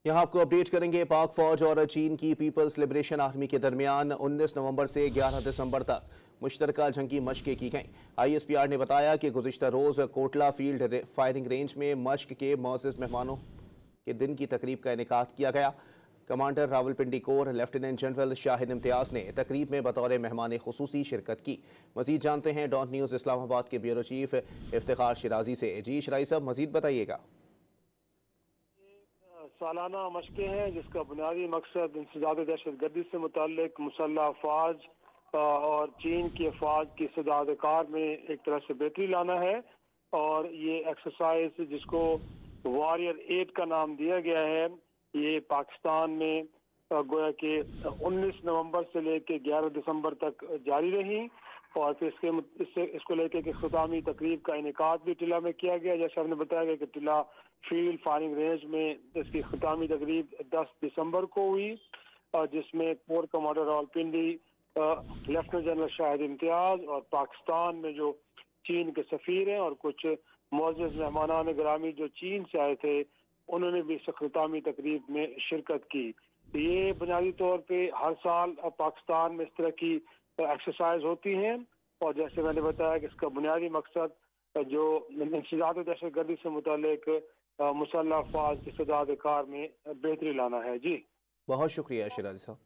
यहाँ आपको अपडेट करेंगे। पाक फौज और चीन की पीपल्स लिबरेशन आर्मी के दरमियान 19 नवंबर से 11 दिसंबर तक मुश्तरका जंगी मशकें की गईं। ISPR ने बताया कि गुज़िश्ता रोज़ कोटला फील्ड फायरिंग रेंज में मश्क के मौजूद मेहमानों के दिन की तकरीब का इनेकाद किया गया। Commander Rawalpindi corps lieutenant general Shahid Imtiaz ने तकरीब में बतौर मेहमान खुसूसी शिरकत की। मज़ीद जानते हैं डॉट न्यूज़ इस्लामाबाद के ब्यूरो चीफ इफ्तिखार शिराजी से। जी शिराजी साहब, मज़ीद बताइएगा। सालाना मशकें हैं जिसका बुनियादी मकसद इंसदाद दहशत गर्दी से मुताल्लिक मुसल्लह अफवाज और चीन की अफवाज की इस्तेदाद कार में एक तरह से बेहतरी लाना है। और ये एक्सरसाइज जिसको वॉरियर 8 का नाम दिया गया है, ये पाकिस्तान में गोया कि 19 नवंबर से लेकर 11 दिसंबर तक जारी रही। और फिर इसको लेकर के ख़ुतामी तकरीब का इनेकाद भी टिला में किया गया। जैसे आपने बताया गया कि टिला फील्ड फायरिंग रेंज में इसकी ख़ुतामी तकरीब 10 दिसंबर को हुई, जिसमें corps commander Rawalpindi, lieutenant general Shahid Imtiaz और पाकिस्तान में जो चीन के सफ़ीर हैं और कुछ मुअज़्ज़ज़ मेहमानान गिरामी जो चीन से आए थे, उन्होंने भी इस ख़ुतामी तकरीब में शिरकत की। ये बुनियादी तौर पे हर साल पाकिस्तान में इस तरह की एक्सरसाइज होती हैं। और जैसे मैंने बताया कि इसका बुनियादी मकसद जो इंसदाद दहशत गर्दी से मुतालिक मुसल्लह अफवाज की इस्तेदाद कार में बेहतरी लाना है। जी बहुत शुक्रिया शिराजी साहब।